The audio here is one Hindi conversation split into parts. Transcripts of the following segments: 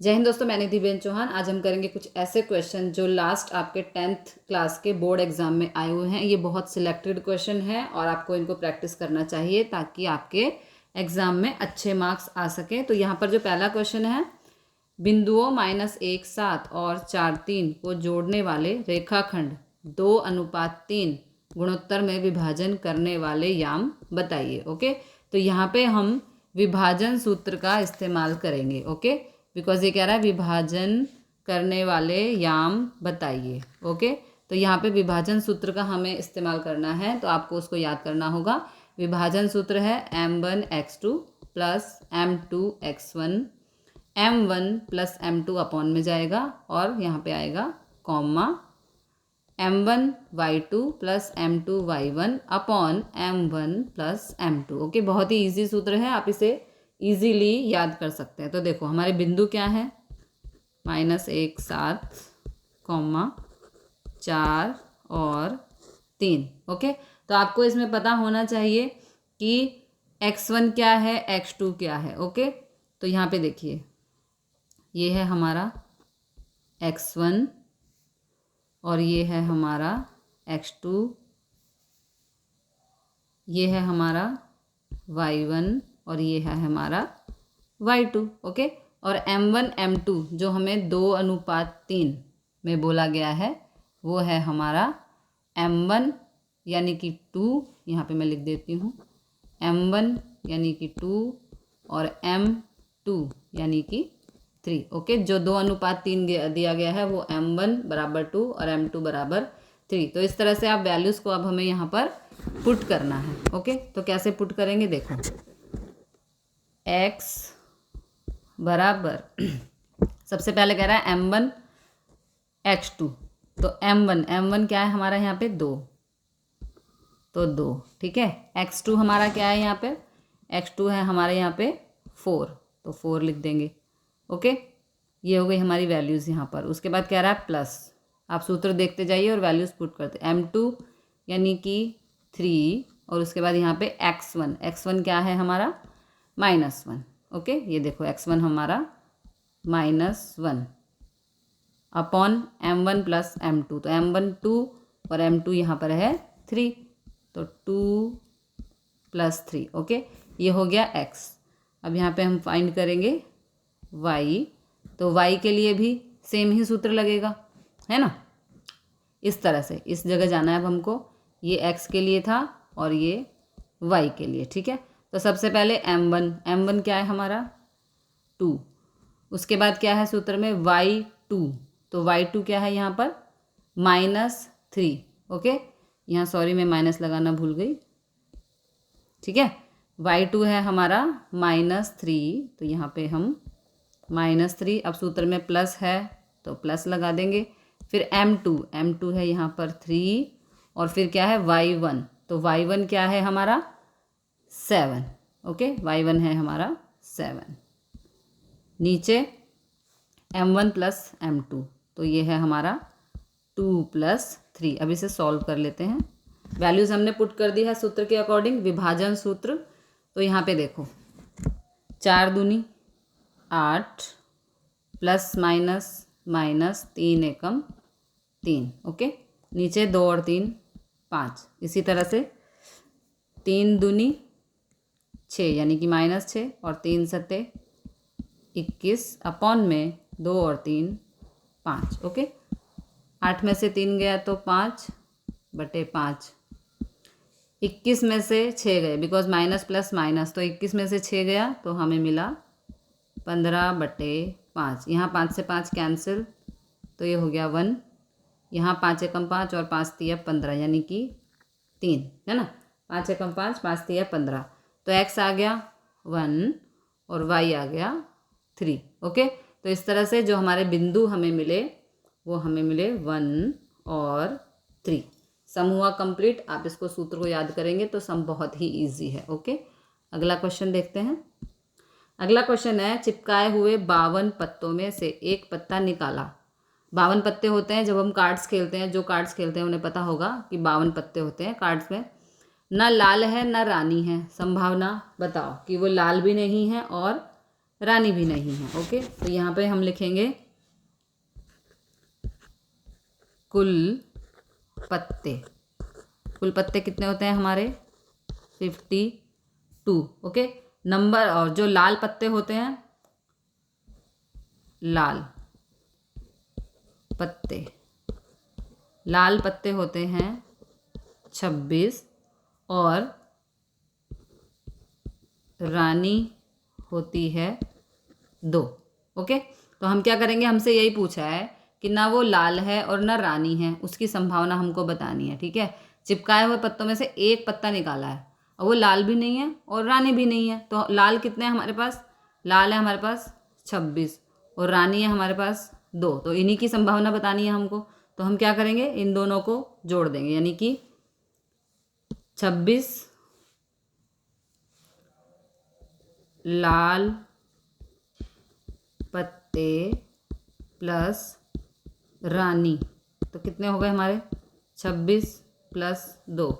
जय हिंद दोस्तों, मैं निधि बेन चौहान। आज हम करेंगे कुछ ऐसे क्वेश्चन जो लास्ट आपके 10th क्लास के बोर्ड एग्जाम में आए हुए हैं। ये बहुत सिलेक्टेड क्वेश्चन है और आपको इनको प्रैक्टिस करना चाहिए ताकि आपके एग्जाम में अच्छे मार्क्स आ सकें। तो यहाँ पर जो पहला क्वेश्चन है, बिंदुओं -1 7 और 4 3 को जोड़ने वाले रेखाखंड 2:3 गुणोत्तर में विभाजन करने वाले याम बताइए। ओके, तो यहाँ पे हम विभाजन सूत्र का इस्तेमाल करेंगे। ओके, बिकॉज ये कह रहा है विभाजन करने वाले याम बताइए। ओके, तो यहाँ पे विभाजन सूत्र का हमें इस्तेमाल करना है, तो आपको उसको याद करना होगा। विभाजन सूत्र है m1x2 plus m2x1, m1 plus m2 upon में जाएगा और यहाँ पे आएगा comma m1y2 plus m2y1 upon m1 plus m2। Okay, बहुत ही इजी सूत्र है, आप इसे इजीली याद कर सकते हैं। तो देखो हमारे बिंदु क्या है, -1 7, 4 और 3। ओके, तो आपको इसमें पता होना चाहिए कि x1 क्या है, x2 क्या है। ओके, तो यहाँ पे देखिए ये है हमारा x1 और ये है हमारा x2, ये है हमारा y1 और ये है हमारा y2। ओके, और m1 m2 जो हमें 2:3 में बोला गया है वो है हमारा m1 यानी कि 2, यहाँ पे मैं लिख देती हूँ m1 यानी कि 2 और m2 यानी कि 3। ओके, जो 2:3 दिया गया है वो m1 बराबर 2 और m2 बराबर 3। तो इस तरह से आप वैल्यूज़ को अब हमें यहाँ पर पुट करना है। ओके, तो कैसे पुट करेंगे, देखो x बराबर सबसे पहले कह रहा है m1 x2, तो m1 क्या है हमारा यहाँ पे 2, तो 2। ठीक है, x2 हमारा क्या है यहाँ पे, x2 है हमारे यहाँ पे 4, तो 4 लिख देंगे। ओके, ये हो गई हमारी वैल्यूज़ यहाँ पर। उसके बाद कह रहा है प्लस, आप सूत्र देखते जाइए और वैल्यूज़ पुट करते, m2 यानी कि 3 और उसके बाद यहाँ पे x1 क्या है हमारा -1। ओके, ये देखो x1 हमारा -1 अपॉन m1 प्लस m2, तो m1 2 और m2 यहाँ पर है 3, तो 2 + 3। ओके, ये हो गया x। अब यहाँ पे हम फाइंड करेंगे y, तो y के लिए भी सेम ही सूत्र लगेगा, है ना। इस तरह से इस जगह जाना है अब हमको, ये x के लिए था और ये y के लिए। ठीक है, तो सबसे पहले m1 क्या है हमारा 2, उसके बाद क्या है सूत्र में y2, तो y2 क्या है यहाँ पर -3। ओके, यहाँ सॉरी मैं माइनस लगाना भूल गई। ठीक है, y2 है हमारा -3, तो यहाँ पे हम -3, अब सूत्र में प्लस है तो प्लस लगा देंगे। फिर m2 है यहाँ पर 3 और फिर क्या है y1, तो y1 क्या है हमारा 7। ओके, y1 है हमारा 7। नीचे m1 प्लस m2, तो ये है हमारा 2 + 3। अब इसे सॉल्व कर लेते हैं, वैल्यूज़ हमने पुट कर दी है सूत्र के अकॉर्डिंग, विभाजन सूत्र। तो यहाँ पे देखो 4 दूनी 8 प्लस माइनस माइनस 3 एकम 3। ओके, नीचे 2 और 3 5, इसी तरह से 3 दूनी 6 यानी कि -6 और 3 सत्ते 21 अपॉन में 2 और 3 5। ओके, 8 में से 3 गया तो 5/5, 21 में से 6 गए बिकॉज माइनस प्लस माइनस, तो 21 में से 6 गया तो हमें मिला 15/5। यहाँ 5 से 5 कैंसिल, तो ये हो गया 1, यहाँ 5 एकम 5 और 5 तिया 15 यानी कि 3, है ना। 5 एकम 5, 5 तिया 15, तो x आ गया 1 और y आ गया 3। ओके, तो इस तरह से जो हमारे बिंदु हमें मिले वो हमें मिले 1 और 3। सम हुआ कंप्लीट। आप इसको सूत्र को याद करेंगे तो सम बहुत ही इजी है। ओके, अगला क्वेश्चन देखते हैं। अगला क्वेश्चन है, चिपकाए हुए 52 पत्तों में से एक पत्ता निकाला। 52 पत्ते होते हैं जब हम कार्ड्स खेलते हैं, जो कार्ड्स खेलते हैं उन्हें पता होगा कि 52 पत्ते होते हैं कार्ड्स में। न लाल है न रानी है, संभावना बताओ कि वो लाल भी नहीं है और रानी भी नहीं है। ओके, तो यहाँ पे हम लिखेंगे कुल पत्ते। कुल पत्ते कितने होते हैं हमारे? 52। ओके, नंबर और जो लाल पत्ते होते हैं, लाल पत्ते होते हैं 26 और रानी होती है 2। ओके, तो हम क्या करेंगे, हमसे यही पूछा है कि ना वो लाल है और ना रानी है, उसकी संभावना हमको बतानी है। ठीक है, चिपकाए हुए पत्तों में से एक पत्ता निकाला है और वो लाल भी नहीं है और रानी भी नहीं है। तो लाल कितने हैं हमारे पास? लाल है हमारे पास 26 और रानी है हमारे पास 2। तो इन्हीं की संभावना बतानी है हमको। तो हम क्या करेंगे, इन दोनों को जोड़ देंगे, यानी कि 26 लाल पत्ते प्लस रानी, तो कितने हो गए हमारे? 26 प्लस 2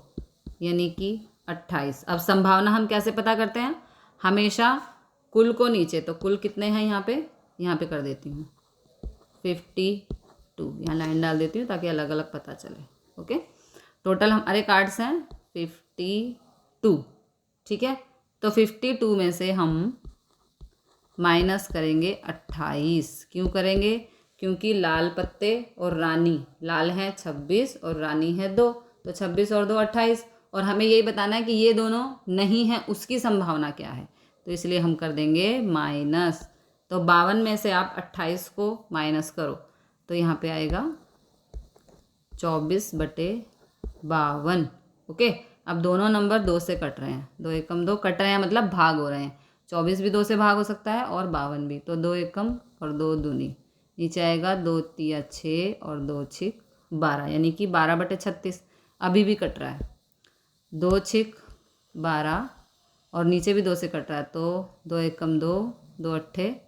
यानी कि 28। अब संभावना हम कैसे पता करते हैं? हमेशा कुल को नीचे, तो कुल कितने हैं यहाँ पे कर देती हूँ 52। यहाँ लाइन डाल देती हूँ ताकि अलग अलग पता चले। ओके, टोटल हमारे कार्ड्स हैं 52। ठीक है, तो 52 में से हम माइनस करेंगे 28। क्यों करेंगे? क्योंकि लाल पत्ते और रानी, लाल है 26 और रानी है 2, तो 26 और 2 28। और हमें यही बताना है कि ये दोनों नहीं हैं, उसकी संभावना क्या है, तो इसलिए हम कर देंगे माइनस। तो 52 में से आप 28 को माइनस करो तो यहाँ पे आएगा 24/52। ओके, अब दोनों नंबर 2 से कट रहे हैं, 2 एकम 2 कट रहे हैं, मतलब भाग हो रहे हैं। 24 भी 2 से भाग हो सकता है और 52 भी, तो 2 एकम और 2 दूनी, नीचे आएगा 2 तिया 6 और 2 छिक 12, यानी कि 12/36 अभी भी कट रहा है। 2 छिक 12 और नीचे भी 2 से कट रहा है, तो 2 एकम 2, 2 अट्ठे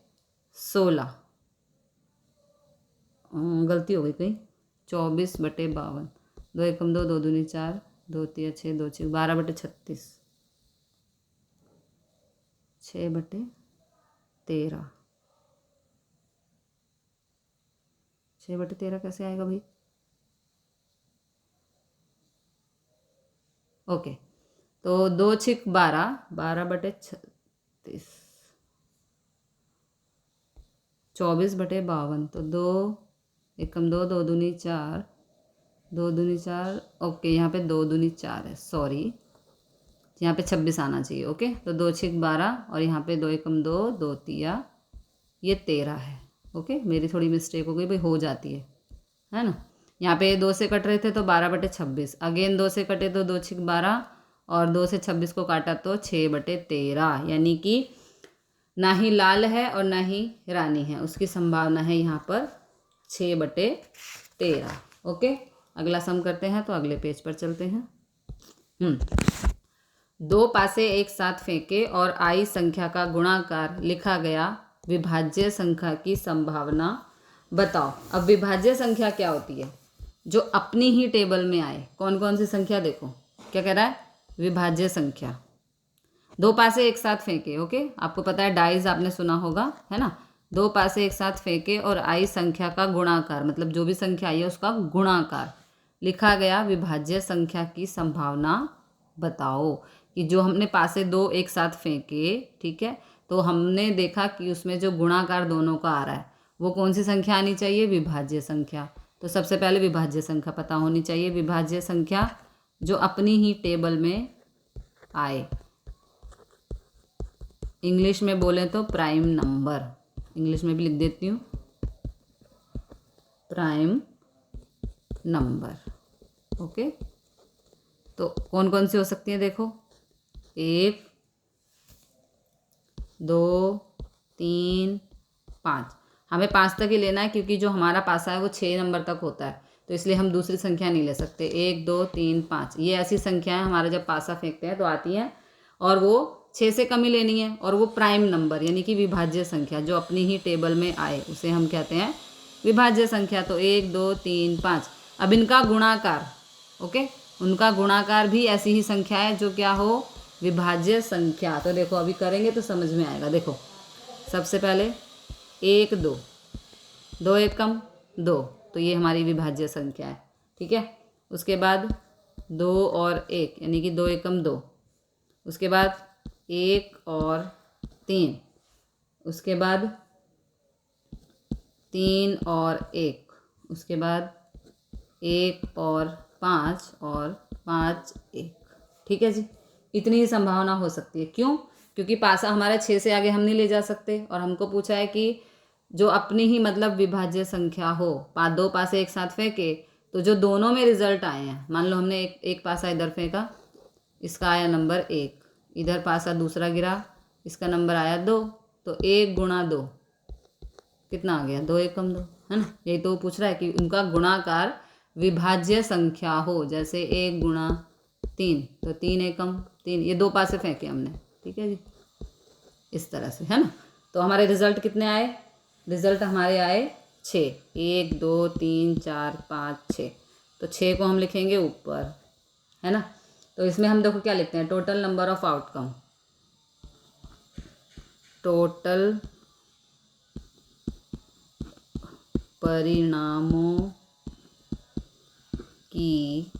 16, गलती हो गई कहीं, 24/52, 2 एकम 2, 2 दूनी 4, 2 तिया 6, 2 छिक 12/36, 6/13। 6/13 कैसे आएगा भाई? ओके, तो 2 छिक 12, 12/36, 24/52, तो 2 एकम 2, 2 दूनी 4, 2 दूनी 4। ओके, यहाँ पे 2 दूनी 4 है, सॉरी, यहाँ पे 26 आना चाहिए। ओके, तो 2 छिक 12 और यहाँ पे 2 एकम 2, 2 तिया ये 13 है। ओके, मेरी थोड़ी मिस्टेक हो गई भाई, हो जाती है ना। यहाँ पे 2 से कट रहे थे तो 12/26, अगेन 2 से कटे तो 2 छिक 12 और 2 से 26 को काटा तो 6/13, यानी कि ना ही लाल है और ना ही रानी है, उसकी संभावना है यहाँ पर 6/13। ओके, अगला सम करते हैं, तो अगले पेज पर चलते हैं। 2 पासे एक साथ फेंके और आई संख्या का गुणाकार लिखा गया, विभाज्य संख्या की संभावना बताओ। अब विभाज्य संख्या क्या होती है? जो अपनी ही टेबल में आए। कौन कौन सी संख्या? देखो क्या कह रहा है, विभाज्य संख्या। 2 पासे एक साथ फेंके। ओके, आपको पता है डाइज आपने सुना होगा, है ना। 2 पासे एक साथ फेंके और आई संख्या का गुणाकार, मतलब जो भी संख्या आई है उसका गुणाकार लिखा गया, विभाज्य संख्या की संभावना बताओ। कि जो हमने पासे 2 एक साथ फेंके, ठीक है, तो हमने देखा कि उसमें जो गुणाकार दोनों का आ रहा है वो कौन सी संख्या आनी चाहिए? विभाज्य संख्या। तो सबसे पहले विभाज्य संख्या पता होनी चाहिए। विभाज्य संख्या जो अपनी ही टेबल में आए, इंग्लिश में बोले तो प्राइम नंबर, इंग्लिश में भी लिख देती हूँ प्राइम नंबर। ओके, तो कौन कौन सी हो सकती है? देखो 1 2 3 5, हमें 5 तक ही लेना है क्योंकि जो हमारा पासा है वो 6 नंबर तक होता है, तो इसलिए हम दूसरी संख्या नहीं ले सकते। 1 2 3 5 ये ऐसी संख्याएं हमारा जब पासा फेंकते हैं तो आती हैं और वो 6 से कम ही लेनी है, और वो प्राइम नंबर यानी कि विभाज्य संख्या जो अपनी ही टेबल में आए उसे हम कहते हैं विभाज्य संख्या। तो 1 2 3 5, अब इनका गुणाकार, ओके, उनका गुणाकार भी ऐसी ही संख्या है जो क्या हो? विभाज्य संख्या। तो देखो अभी करेंगे तो समझ में आएगा। देखो सबसे पहले 1 2, 2 एकम 2, तो ये हमारी विभाज्य संख्या है, ठीक है। उसके बाद 2 और 1 यानी कि 2 एकम 2, उसके बाद 1 और 3, उसके बाद 3 और 1, उसके बाद 1 और 5 और 5 1, ठीक है जी। इतनी ही संभावना हो सकती है। क्यों? क्योंकि पासा हमारा 6 से आगे हम नहीं ले जा सकते, और हमको पूछा है कि जो अपनी ही मतलब विभाज्य संख्या हो, 2 पासे एक साथ फेंके तो जो दोनों में रिजल्ट आए हैं, मान लो हमने एक पासा इधर फेंका, इसका आया नंबर 1, इधर पासा दूसरा गिरा, इसका नंबर आया 2, तो 1 गुणा 2 कितना आ गया? 2 एकम 2, है ना। यही तो पूछ रहा है कि उनका गुणाकार विभाज्य संख्या हो, जैसे 1 गुणा 3 तो 3 एकम 3, ये 2 पासे फेंके हमने, ठीक है जी, इस तरह से, है ना। तो हमारे रिजल्ट कितने आए? रिजल्ट हमारे आए 6, 1 2 3 4 5 6, तो 6 को हम लिखेंगे ऊपर, है ना। तो इसमें हम देखो क्या लिखते हैं, total number of outcome, total परिणामों की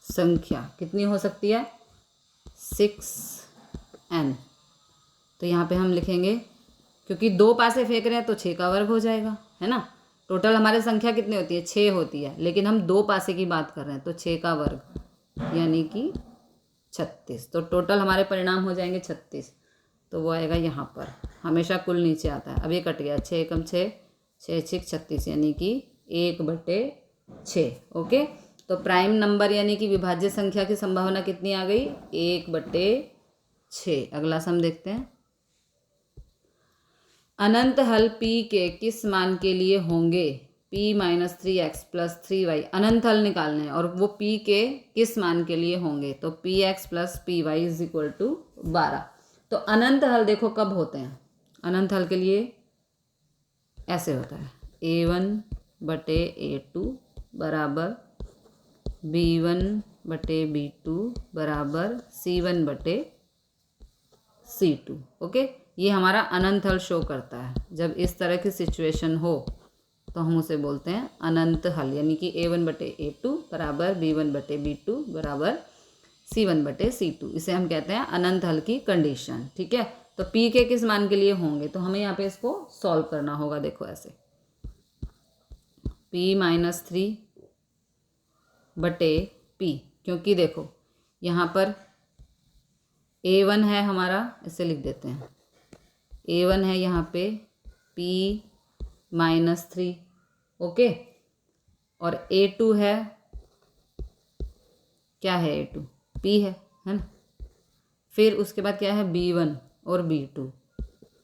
संख्या कितनी हो सकती है? 6n। तो यहाँ पे हम लिखेंगे, क्योंकि 2 पासे फेंक रहे हैं तो 6 का वर्ग हो जाएगा, है ना। टोटल हमारी संख्या कितनी होती है? 6 होती है, लेकिन हम 2 पासे की बात कर रहे हैं, तो 6 का वर्ग यानी कि 36। तो टोटल हमारे परिणाम हो जाएंगे 36, तो वो आएगा यहाँ पर। हमेशा कुल नीचे आता है। अब ये कट गया, 6 एकम 6, 6 6 36, यानी कि 1/6। ओके, तो प्राइम नंबर यानी कि विभाज्य संख्या की संभावना कितनी आ गई? 1/6। अगला सम देखते हैं। अनंत हल p के किस मान के लिए होंगे? p - 3x + 3y। अनंत हल निकालने हैं और वो p के किस मान के लिए होंगे? तो px + py = 12। तो अनंत हल देखो कब होते हैं? अनंत हल के लिए ऐसे होता है, a1/a2 बराबर b1/b2 बराबर c1/c2। ओके, ये हमारा अनंत हल शो करता है। जब इस तरह की सिचुएशन हो तो हम उसे बोलते हैं अनंत हल, यानी कि a1/a2 बराबर b1/b2 बराबर c1/c2। इसे हम कहते हैं अनंत हल की कंडीशन, ठीक है। तो p के किस मान के लिए होंगे? तो हमें यहाँ पे इसको सॉल्व करना होगा। देखो ऐसे, p - 3/p, क्योंकि देखो यहाँ पर a1 है हमारा, इसे लिख देते हैं, a1 है यहाँ पे p - 3, ओके। और a2 है, क्या है? a2 p है ना। फिर उसके बाद क्या है? b1 और b2।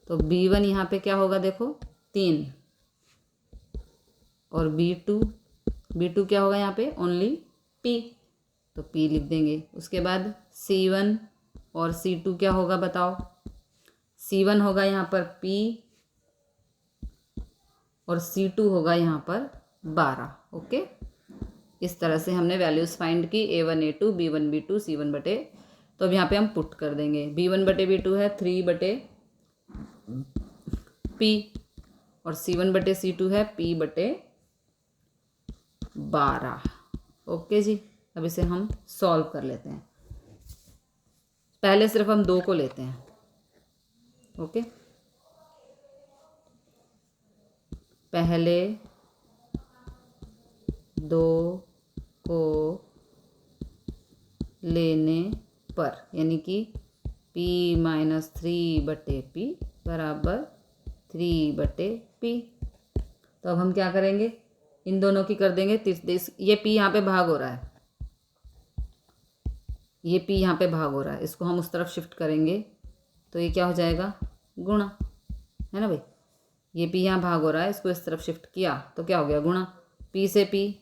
तो b1 यहाँ पे क्या होगा? देखो 3, और b2 क्या होगा यहाँ पे? ओनली p, तो p लिख देंगे। उसके बाद c1 और c2 क्या होगा बताओ? c1 होगा यहाँ पर p और c2 होगा यहाँ पर 12। ओके, इस तरह से हमने वैल्यूज़ फाइंड की, a1 a2 b1 b2 c1/। तो अब यहाँ पे हम पुट कर देंगे, b1/b2 है 3/p और c1/c2 है p/12। ओके जी, अब इसे हम सॉल्व कर लेते हैं। पहले सिर्फ हम 2 को लेते हैं। ओके, पहले 2 को लेने पर, यानी कि p - 3/p बराबर 3/p। तो अब हम क्या करेंगे? इन दोनों की कर देंगे ये p यहाँ पे भाग हो रहा है, ये p यहाँ पे भाग हो रहा है, इसको हम उस तरफ शिफ्ट करेंगे तो ये क्या हो जाएगा? गुणा, है ना भाई। ये p यहाँ भाग हो रहा है, इसको इस तरफ शिफ्ट किया तो क्या हो गया? गुणा। p से p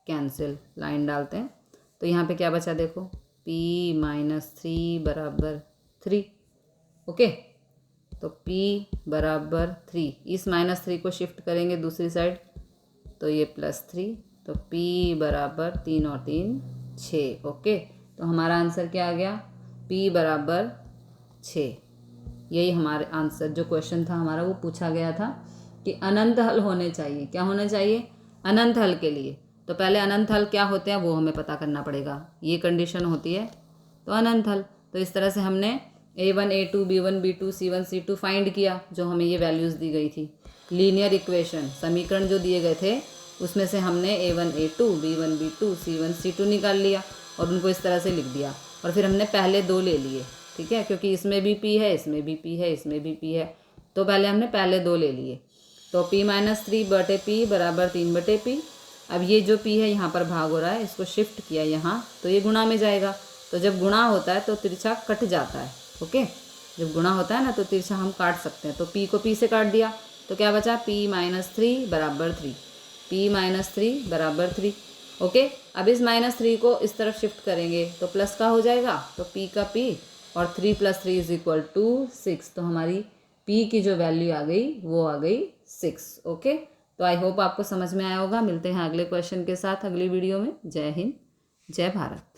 कैंसिल, लाइन डालते हैं तो यहाँ पे क्या बचा? देखो p - 3 बराबर 3। ओके, तो p बराबर 3, इस -3 को शिफ्ट करेंगे दूसरी साइड तो ये +3, तो p बराबर 3 और 3 6। ओके, तो हमारा आंसर क्या आ गया? p बराबर 6। यही हमारे आंसर जो क्वेश्चन था हमारा वो पूछा गया था कि अनंत हल होने चाहिए। क्या होना चाहिए? अनंत हल के लिए तो पहले अनंत हल क्या होते हैं वो हमें पता करना पड़ेगा। ये कंडीशन होती है तो अनंत हल। तो इस तरह से हमने A1 A2 B1 B2 C1 C2 find किया जो हमें ये वैल्यूज़ दी गई थी। लीनियर इक्वेशन समीकरण जो दिए गए थे उसमें से हमने A1 A2 B1 B2 C1 C2 निकाल लिया और उनको इस तरह से लिख दिया और फिर हमने पहले दो ले लिए, ठीक है, क्योंकि इसमें भी P है, इसमें भी P है, इसमें भी P है, तो पहले हमने पहले दो ले लिए। तो P-3/P बराबर 3/P। अब ये जो P है यहाँ पर भाग हो रहा है, इसको शिफ्ट किया यहाँ तो ये गुणा में जाएगा। तो जब गुणा होता है तो तिरछा कट जाता है। ओके, जब गुणा होता है ना तो तिरछा हम काट सकते हैं। तो P को P से काट दिया तो क्या बचा? P-3 बराबर 3। P-3 बराबर 3। ओके, अब इस -3 को इस तरफ शिफ्ट करेंगे तो प्लस का हो जाएगा, तो P का P और 3 + 3 = 6। तो हमारी P की जो वैल्यू आ गई वो आ गई 6। ओके, तो आई होप आपको समझ में आया होगा। मिलते हैं अगले क्वेश्चन के साथ अगली वीडियो में। जय हिंद, जय भारत।